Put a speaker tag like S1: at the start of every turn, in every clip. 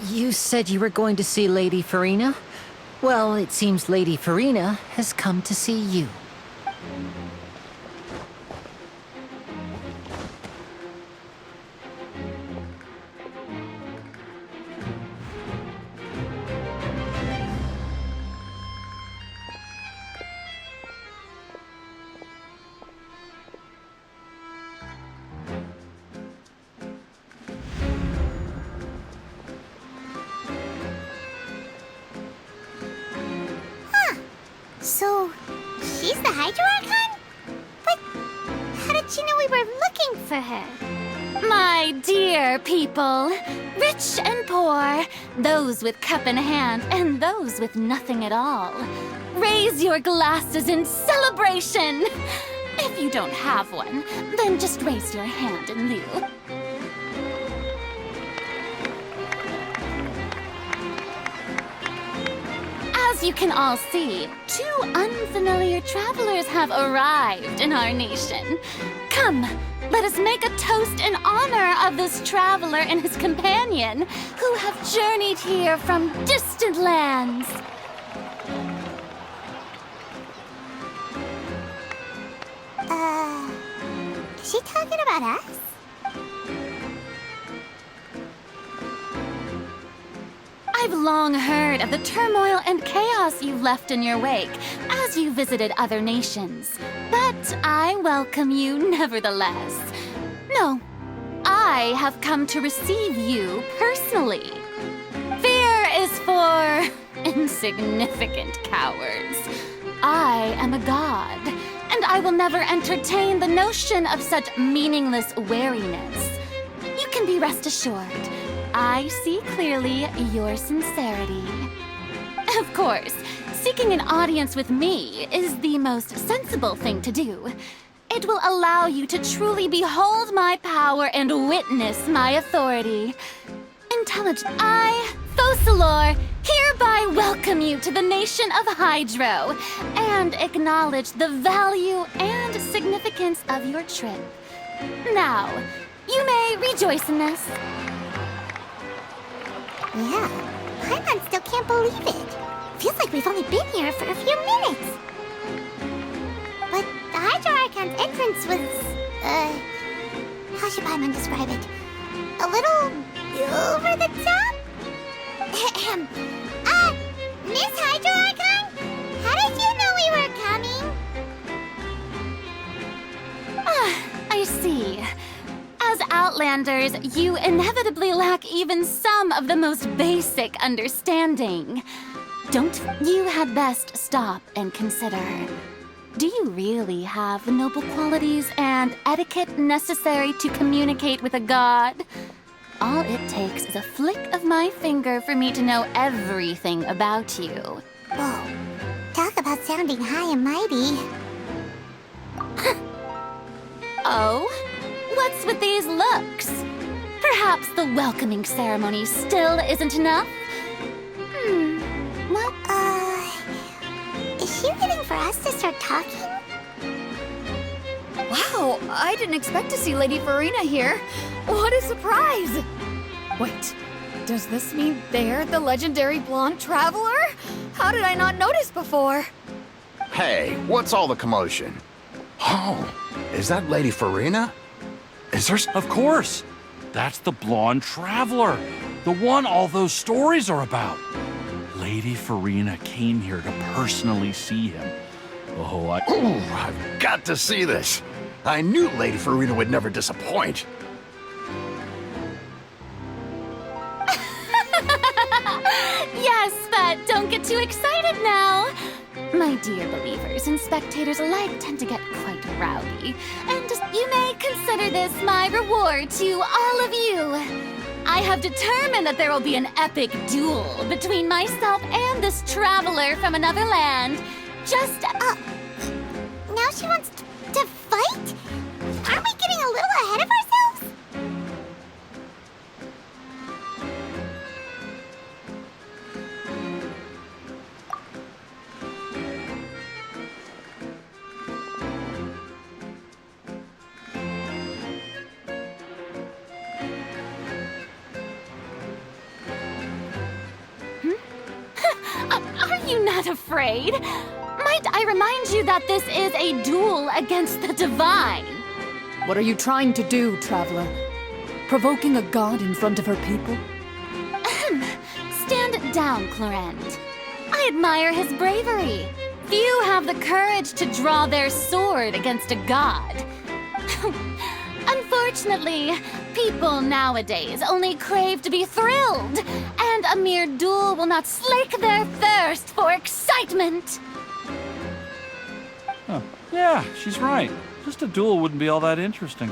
S1: You said you were going to see Lady Farina? Well, it seems Lady Farina has come to see you.
S2: So, she's the Hydro Archon? But how did she know we were looking for her?
S3: My dear people, rich and poor, those with cup in hand and those with nothing at all, raise your glasses in celebration! If you don't have one, then just raise your hand in lieu. As you can all see, two unfamiliar travelers have arrived in our nation. Come, let us make a toast in honor of this traveler and his companion who have journeyed here from distant lands.
S2: Is she talking about us?
S3: I've long heard of the turmoil and chaos you left in your wake as you visited other nations. But I welcome you nevertheless. No, I have come to receive you personally. Fear is for insignificant cowards. I am a god, and I will never entertain the notion of such meaningless wariness. You can be rest assured. I see clearly your sincerity. Of course, seeking an audience with me is the most sensible thing to do. It will allow you to truly behold my power and witness my authority. Intelligent, I, Focalor, hereby welcome you to the nation of Hydro and acknowledge the value and significance of your trip. Now, you may rejoice in this.
S2: Yeah, Paimon still can't believe it. Feels like we've only been here for a few minutes. But the Hydro Archon's entrance was, how should Paimon describe it? A little over the top? Miss Hydro Archon? How did you know we were coming?
S3: I see. As Outlanders, you inevitably lack even some of the most basic understanding. Don't you had best stop and consider. Do you really have the noble qualities and etiquette necessary to communicate with a god? All it takes is a flick of my finger for me to know everything about you.
S2: Whoa, talk about sounding high and mighty.
S3: Oh? What's with these looks? Perhaps the welcoming ceremony still isn't enough? What?
S2: Is she waiting for us to start talking?
S4: Wow, I didn't expect to see Lady Farina here. What a surprise! Wait, does this mean they're the legendary blonde traveler? How did I not notice before?
S5: Hey, what's all the commotion? Oh, is that Lady Farina? Is there...
S6: Of course! That's the blonde traveler, the one all those stories are about. Lady Farina came here to personally see him. Oh,
S5: Ooh, I've got to see this. I knew Lady Farina would never disappoint.
S3: Yes, but don't get too excited now. My dear believers and spectators alike tend to get quite rowdy, and you may consider this my reward to all of you. I have determined that there will be an epic duel between myself and this traveler from another land. Just,
S2: Now she wants to fight? Aren't we getting a little ahead of ourselves?
S3: that afraid. Might I remind you that this is a duel against the divine?
S4: What are you trying to do, traveler? Provoking a god in front of her people?
S3: Stand down, Clorend. I admire his bravery. Few have the courage to draw their sword against a god. Unfortunately, people nowadays only crave to be thrilled, and a mere duel will not slake their thirst for excitement.
S6: Huh. Yeah, she's right. Just a duel wouldn't be all that interesting.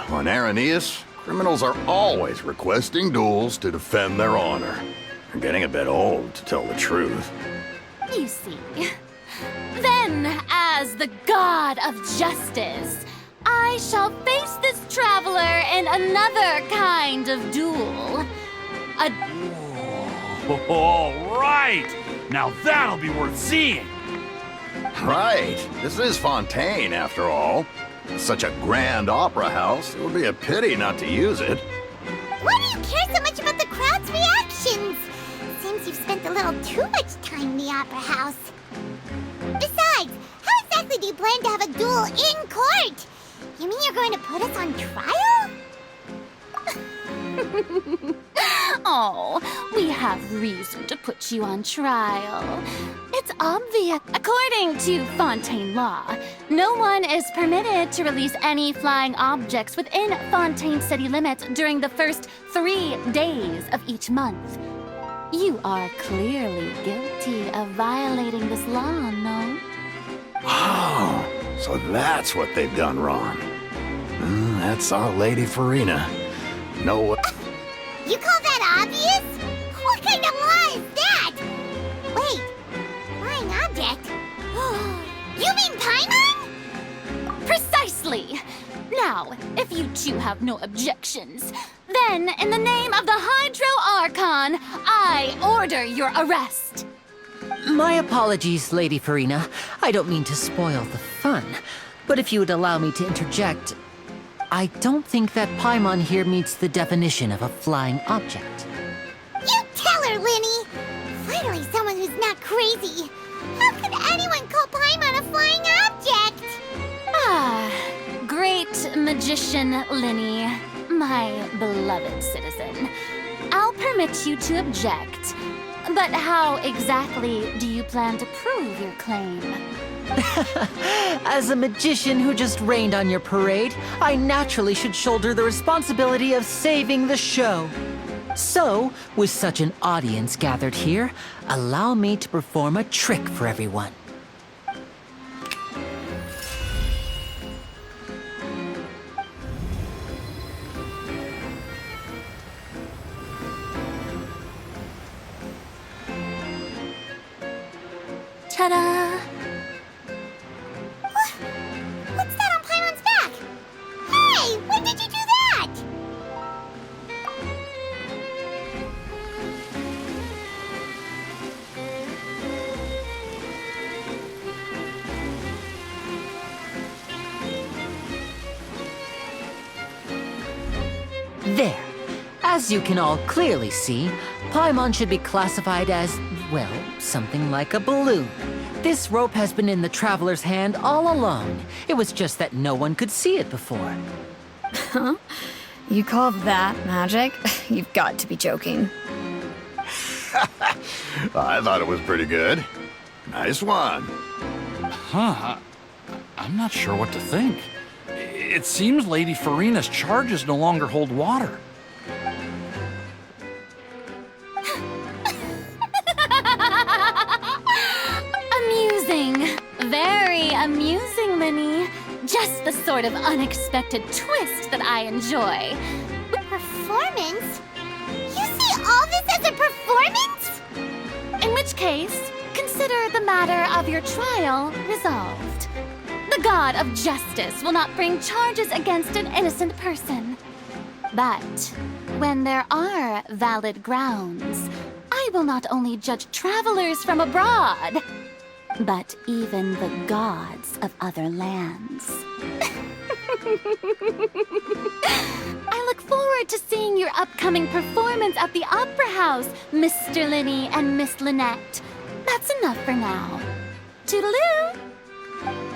S5: On Aranias, criminals are always requesting duels to defend their honor. I'm getting a bit old, to tell the truth.
S3: You see. Then, as the god of justice, I shall face this traveler in another kind of duel.
S6: All right! Now that'll be worth seeing!
S5: Right. This is Fontaine, after all. Such a grand opera house, it would be a pity not to use it.
S2: Why do you care so much about the crowd's reactions? Seems you've spent a little too much time in the opera house. Besides, how exactly do you plan to have a duel in court? You mean you're going to put us on trial?
S3: Oh, we have reason to put you on trial. It's obvious. According to Fontaine law, no one is permitted to release any flying objects within Fontaine city limits during the first 3 days of each month. You are clearly guilty of violating this law, no?
S5: Oh, so that's what they've done wrong. That's our Lady Farina. No.
S2: You call that obvious? What kind of law is that? Wait, flying object? You mean Paimon?
S3: Precisely! Now, if you two have no objections, then in the name of the Hydro Archon, I order your arrest.
S1: My apologies, Lady Farina. I don't mean to spoil the fun, but if you would allow me to interject, I don't think that Paimon here meets the definition of a flying object.
S2: You tell her, Linny! Finally someone who's not crazy. How could anyone call Paimon a flying object?
S3: Ah, great magician Linny, my beloved citizen. I'll permit you to object, but how exactly do you plan to prove your claim?
S1: As a magician who just rained on your parade, I naturally should shoulder the responsibility of saving the show. So, with such an audience gathered here, allow me to perform a trick for everyone.
S3: Ta-da!
S2: What's that on Paimon's back? Hey, when did you do that?
S1: There. As you can all clearly see, Paimon should be classified as, well, something like a balloon. This rope has been in the traveler's hand all along. It was just that no one could see it before.
S4: Huh? You call that magic? You've got to be joking.
S5: I thought it was pretty good. Nice one.
S6: Huh? I'm not sure what to think. It seems Lady Farina's charges no longer hold water.
S3: Amusing. Very amusing, Linny. Just the sort of unexpected twist that I enjoy.
S2: Performance? You see all this as a performance?
S3: In which case, consider the matter of your trial resolved. The god of justice will not bring charges against an innocent person. But when there are valid grounds, I will not only judge travelers from abroad, but even the gods of other lands. I look forward to seeing your upcoming performance at the Opera House, Mr. Linny and Miss Lynette. That's enough for now. Toodaloo!